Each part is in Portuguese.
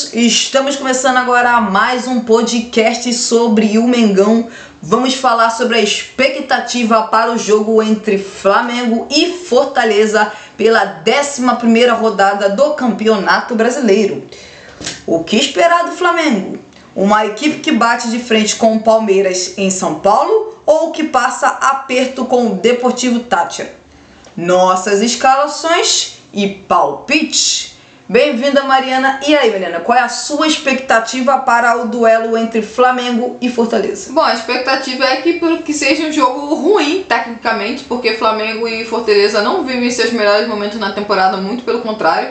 todos, estamos começando agora mais um podcast sobre o Mengão. Vamos falar sobre a expectativa para o jogo entre Flamengo e Fortaleza pela 11ª rodada do Campeonato Brasileiro. O que esperar do Flamengo? Uma equipe que bate de frente com o Palmeiras em São Paulo ou que passa aperto com o Deportivo Táchira? Nossas escalações e palpites. Bem-vinda, Mariana. E aí, Mariana, qual é a sua expectativa para o duelo entre Flamengo e Fortaleza? Bom, a expectativa é que seja um jogo ruim, tecnicamente, porque Flamengo e Fortaleza não vivem seus melhores momentos na temporada, muito pelo contrário.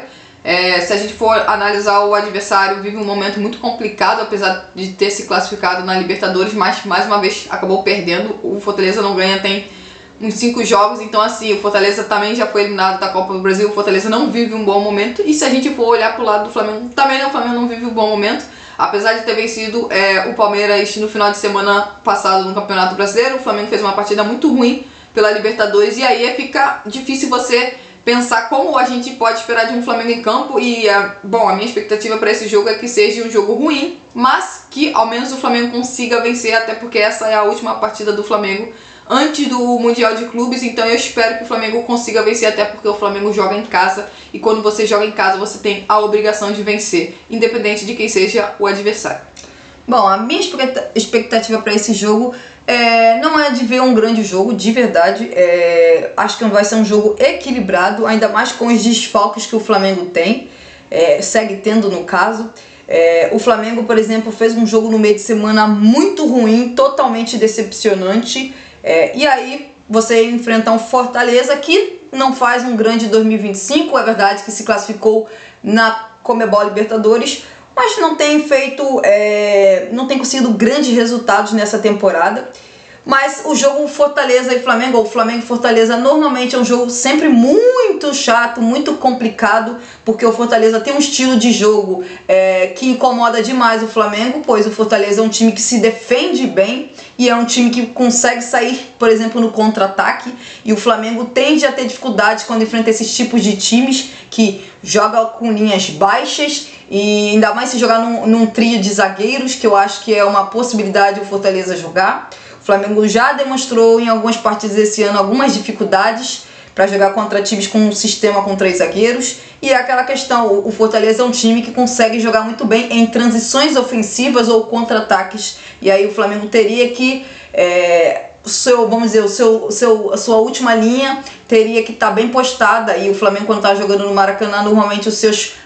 Se a gente for analisar o adversário, vive um momento muito complicado, apesar de ter se classificado na Libertadores, mas mais uma vez acabou perdendo. O Fortaleza não ganha tem uns 5 jogos, então assim, o Fortaleza também já foi eliminado da Copa do Brasil, o Fortaleza não vive um bom momento, e se a gente for olhar pro lado do Flamengo, também o Flamengo não vive um bom momento, apesar de ter vencido o Palmeiras no final de semana passado no Campeonato Brasileiro. O Flamengo fez uma partida muito ruim pela Libertadores, e aí fica difícil você pensar como a gente pode esperar de um Flamengo em campo. E bom, a minha expectativa para esse jogo é que seja um jogo ruim, mas que ao menos o Flamengo consiga vencer, até porque essa é a última partida do Flamengo antes do Mundial de Clubes, então eu espero que o Flamengo consiga vencer, até porque o Flamengo joga em casa, e quando você joga em casa você tem a obrigação de vencer, independente de quem seja o adversário. Bom, a minha expectativa para esse jogo não é de ver um grande jogo, de verdade. Acho que vai ser um jogo equilibrado, ainda mais com os desfalques que o Flamengo tem, segue tendo no caso. O Flamengo, por exemplo, fez um jogo no meio de semana muito ruim, totalmente decepcionante. E aí você enfrenta um Fortaleza que não faz um grande 2025, é verdade que se classificou na Conmebol Libertadores, mas não tem conseguido grandes resultados nessa temporada. Mas o jogo Fortaleza e Flamengo, ou Flamengo e Fortaleza, normalmente é um jogo sempre muito chato, muito complicado, porque o Fortaleza tem um estilo de jogo que incomoda demais o Flamengo, pois o Fortaleza é um time que se defende bem e é um time que consegue sair, por exemplo, no contra-ataque, e o Flamengo tende a ter dificuldades quando enfrenta esses tipos de times que jogam com linhas baixas, e ainda mais se jogar num trio de zagueiros, que eu acho que é uma possibilidade o Fortaleza jogar. O Flamengo já demonstrou em algumas partidas desse ano algumas dificuldades para jogar contra times com um sistema com 3 zagueiros. E é aquela questão, o Fortaleza é um time que consegue jogar muito bem em transições ofensivas ou contra-ataques. E aí o Flamengo teria que, a sua última linha teria que estar bem postada. E o Flamengo, quando está jogando no Maracanã, normalmente os seus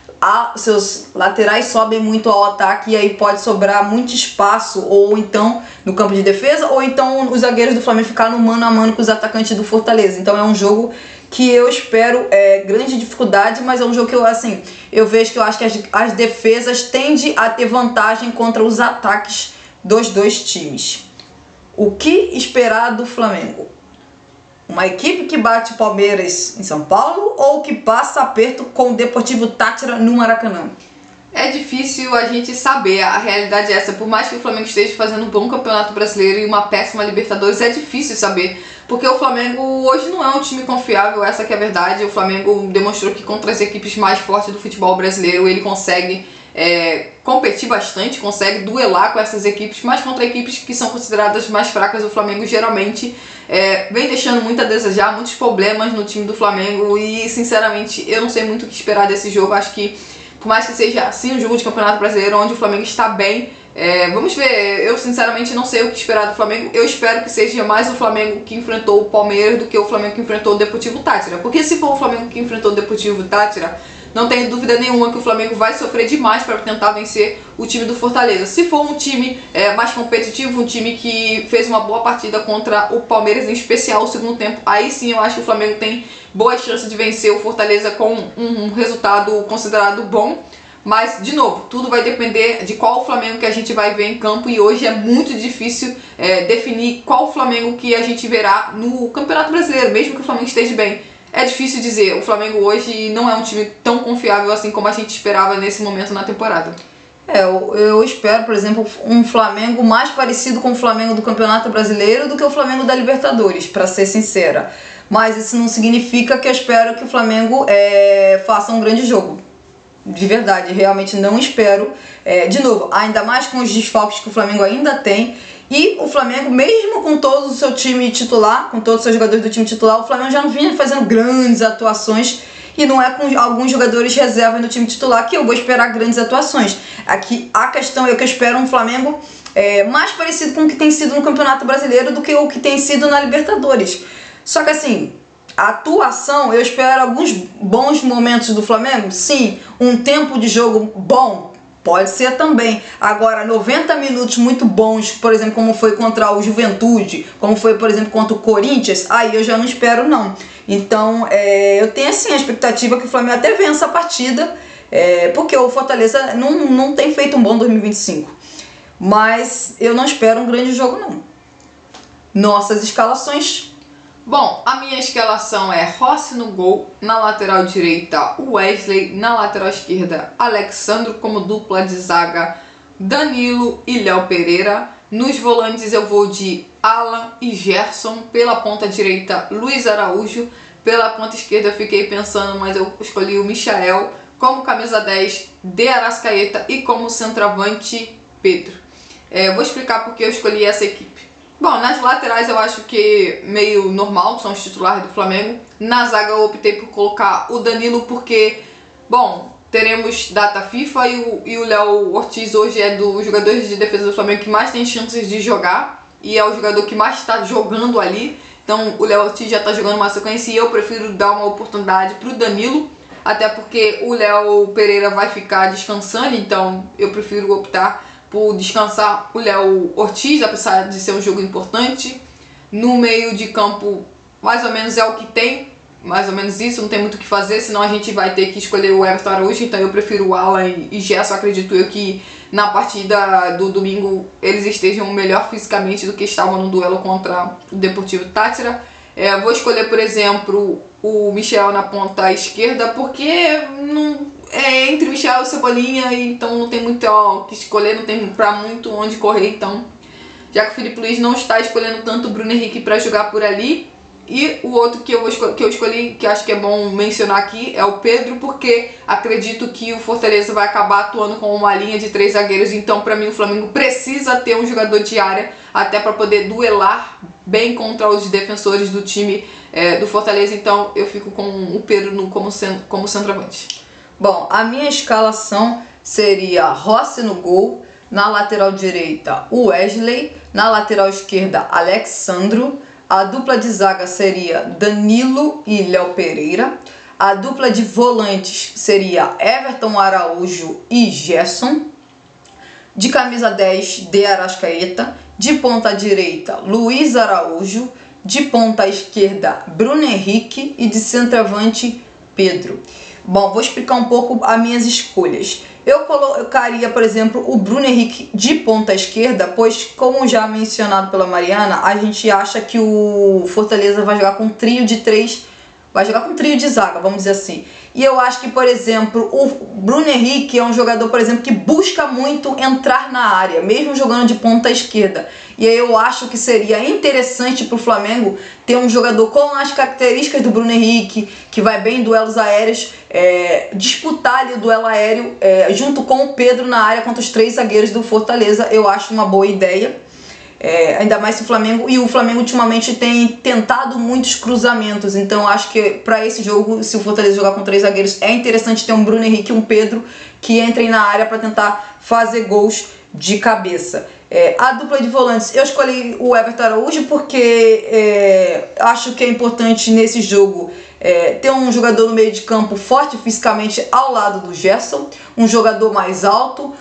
laterais sobem muito ao ataque, e aí pode sobrar muito espaço, ou então no campo de defesa, ou então os zagueiros do Flamengo ficar no mano a mano com os atacantes do Fortaleza. Então é um jogo que eu espero grande dificuldade, mas é um jogo que eu vejo que eu acho que as defesas tendem a ter vantagem contra os ataques dos dois times. O que esperar do Flamengo? Uma equipe que bate o Palmeiras em São Paulo ou que passa aperto com o Deportivo Táchira no Maracanã? É difícil a gente saber, a realidade é essa. Por mais que o Flamengo esteja fazendo um bom Campeonato Brasileiro e uma péssima Libertadores, é difícil saber, porque o Flamengo hoje não é um time confiável, essa que é a verdade. O Flamengo demonstrou que contra as equipes mais fortes do futebol brasileiro ele consegue competir bastante, consegue duelar com essas equipes, mas contra equipes que são consideradas mais fracas, o Flamengo geralmente vem deixando muito a desejar, muitos problemas no time do Flamengo, e sinceramente eu não sei muito o que esperar desse jogo. Acho que por mais que seja assim um jogo de Campeonato Brasileiro onde o Flamengo está bem, vamos ver. Eu sinceramente não sei o que esperar do Flamengo. Eu espero que seja mais o Flamengo que enfrentou o Palmeiras do que o Flamengo que enfrentou o Deportivo Táchira, porque se for o Flamengo que enfrentou o Deportivo Táchira, não tenho dúvida nenhuma que o Flamengo vai sofrer demais para tentar vencer o time do Fortaleza. Se for um time mais competitivo, um time que fez uma boa partida contra o Palmeiras, em especial o segundo tempo, aí sim eu acho que o Flamengo tem boas chances de vencer o Fortaleza com um resultado considerado bom. Mas, de novo, tudo vai depender de qual Flamengo que a gente vai ver em campo, e hoje é muito difícil definir qual Flamengo que a gente verá no Campeonato Brasileiro, mesmo que o Flamengo esteja bem. É difícil dizer, o Flamengo hoje não é um time tão confiável assim como a gente esperava nesse momento na temporada. Eu espero, por exemplo, um Flamengo mais parecido com o Flamengo do Campeonato Brasileiro do que o Flamengo da Libertadores, para ser sincera. Mas isso não significa que eu espero que o Flamengo faça um grande jogo. De verdade, realmente não espero. De novo, ainda mais com os desfalques que o Flamengo ainda tem. E o Flamengo, mesmo com todo o seu time titular, com todos os seus jogadores do time titular, o Flamengo já não vinha fazendo grandes atuações. E não é com alguns jogadores reserva no time titular que eu vou esperar grandes atuações. Aqui a questão é que eu espero um Flamengo mais parecido com o que tem sido no Campeonato Brasileiro do que o que tem sido na Libertadores. Só que assim, a atuação, eu espero alguns bons momentos do Flamengo, sim. Um tempo de jogo bom, pode ser também. Agora, 90 minutos muito bons, por exemplo, como foi contra o Juventude, como foi, por exemplo, contra o Corinthians, aí eu já não espero, não. Então, eu tenho, assim, a expectativa que o Flamengo até vença a partida, porque o Fortaleza não tem feito um bom 2025. Mas eu não espero um grande jogo, não. Nossas escalações... Bom, a minha escalação é Rossi no gol, na lateral direita Wesley, na lateral esquerda Alexandro como dupla de zaga, Danilo e Léo Pereira. Nos volantes eu vou de Alan e Gerson, pela ponta direita Luiz Araújo, pela ponta esquerda eu fiquei pensando, mas eu escolhi o Michael, como camisa 10 de Arrascaeta e como centroavante Pedro. Vou explicar porque eu escolhi essa equipe. Bom, nas laterais eu acho que meio normal, são os titulares do Flamengo. Na zaga eu optei por colocar o Danilo porque, bom, teremos data FIFA e o Léo Ortiz hoje é dos jogadores de defesa do Flamengo que mais tem chances de jogar e é o jogador que mais está jogando ali. Então o Léo Ortiz já está jogando uma sequência e eu prefiro dar uma oportunidade para o Danilo, até porque o Léo Pereira vai ficar descansando, então eu prefiro optar por descansar o Léo Ortiz, apesar de ser um jogo importante. No meio de campo, mais ou menos é o que tem, mais ou menos isso, não tem muito o que fazer, senão a gente vai ter que escolher o Everton Araújo, então eu prefiro o Alan e Gerson. Acredito eu que na partida do domingo eles estejam melhor fisicamente do que estavam no duelo contra o Deportivo Táchira. Vou escolher, por exemplo, o Michel na ponta esquerda, porque não... entre o Michel e o Cebolinha, então não tem muito o que escolher, não tem pra muito onde correr, então já que o Filipe Luís não está escolhendo tanto o Bruno Henrique para jogar por ali. E o outro que eu escolhi, que acho que é bom mencionar aqui, é o Pedro, porque acredito que o Fortaleza vai acabar atuando com uma linha de 3 zagueiros, então para mim o Flamengo precisa ter um jogador de área, até para poder duelar bem contra os defensores do time do Fortaleza, então eu fico com o Pedro como centroavante. Bom, a minha escalação seria Rossi no gol, na lateral direita Wesley, na lateral esquerda Alexandro, a dupla de zaga seria Danilo e Léo Pereira, a dupla de volantes seria Everton Araújo e Gerson, de camisa 10 de Arrascaeta, de ponta direita Luiz Araújo, de ponta esquerda Bruno Henrique e de centroavante Pedro. Bom, vou explicar um pouco as minhas escolhas. Eu colocaria, por exemplo, o Bruno Henrique de ponta esquerda, pois, como já mencionado pela Mariana, a gente acha que o Fortaleza vai jogar com um trio de 3, vai jogar com um trio de zaga, vamos dizer assim. E eu acho que, por exemplo, o Bruno Henrique é um jogador, por exemplo, que busca muito entrar na área, mesmo jogando de ponta esquerda. E aí eu acho que seria interessante para o Flamengo ter um jogador com as características do Bruno Henrique, que vai bem em duelos aéreos, disputar ali o duelo aéreo junto com o Pedro na área contra os 3 zagueiros do Fortaleza. Eu acho uma boa ideia. Ainda mais se o Flamengo ultimamente tem tentado muitos cruzamentos, então acho que para esse jogo, se o Fortaleza jogar com 3 zagueiros, é interessante ter um Bruno Henrique e um Pedro que entrem na área para tentar fazer gols de cabeça. A dupla de volantes, eu escolhi o Everton Araújo porque acho que é importante nesse jogo ter um jogador no meio de campo forte fisicamente ao lado do Gerson, um jogador mais alto,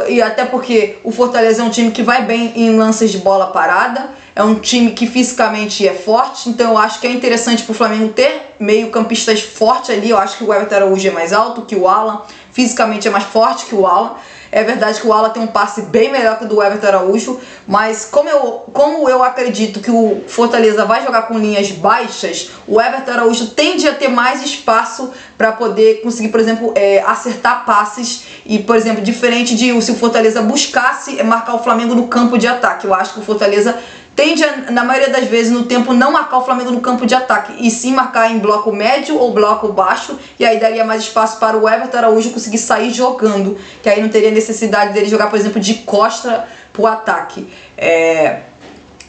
e até porque o Fortaleza é um time que vai bem em lances de bola parada, é um time que fisicamente é forte, então eu acho que é interessante para o Flamengo ter meio-campistas fortes ali. Eu acho que o Everton Araújo é mais alto que o Alan, fisicamente é mais forte que o Alan. É verdade que o Alan tem um passe bem melhor que o do Everton Araújo, mas como eu acredito que o Fortaleza vai jogar com linhas baixas, o Everton Araújo tende a ter mais espaço para poder conseguir, por exemplo, acertar passes e, por exemplo, diferente de se o Fortaleza buscasse marcar o Flamengo no campo de ataque. Eu acho que o Fortaleza tende a, na maioria das vezes, no tempo, não marcar o Flamengo no campo de ataque, e sim marcar em bloco médio ou bloco baixo, e aí daria mais espaço para o Everton Araújo conseguir sair jogando, que aí não teria necessidade dele jogar, por exemplo, de costa pro ataque.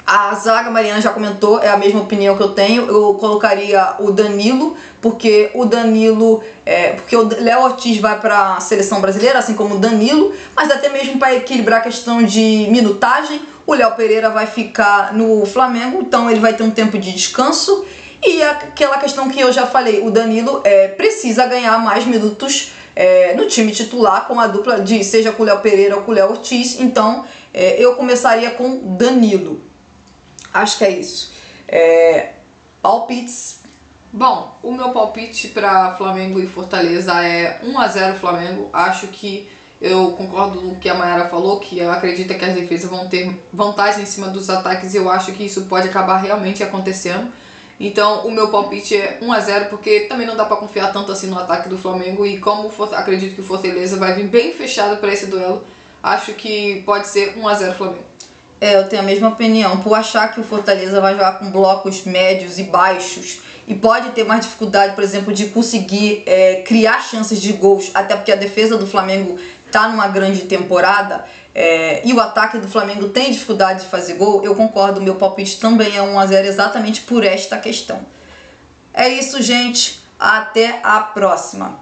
A zaga, a Mariana já comentou, é a mesma opinião que eu tenho. Eu colocaria o Danilo, porque o Léo Ortiz vai para a seleção brasileira, assim como o Danilo, mas até mesmo para equilibrar a questão de minutagem, o Léo Pereira vai ficar no Flamengo, então ele vai ter um tempo de descanso. E aquela questão que eu já falei, o Danilo precisa ganhar mais minutos no time titular, com a dupla de seja com o Léo Pereira ou com o Léo Ortiz. Então eu começaria com Danilo. Acho que é isso. Palpites. Bom, o meu palpite para Flamengo e Fortaleza é 1-0 Flamengo. Acho que eu concordo com o que a Mayara falou, que ela acredita que as defesas vão ter vantagem em cima dos ataques, e eu acho que isso pode acabar realmente acontecendo. Então o meu palpite é 1-0, porque também não dá para confiar tanto assim no ataque do Flamengo, e como acredito que o Fortaleza vai vir bem fechado para esse duelo, acho que pode ser 1-0 Flamengo. Eu tenho a mesma opinião. Por achar que o Fortaleza vai jogar com blocos médios e baixos e pode ter mais dificuldade, por exemplo, de conseguir criar chances de gols, até porque a defesa do Flamengo está numa grande temporada, e o ataque do Flamengo tem dificuldade de fazer gol, eu concordo, meu palpite também é 1-0 exatamente por esta questão. É isso, gente. Até a próxima.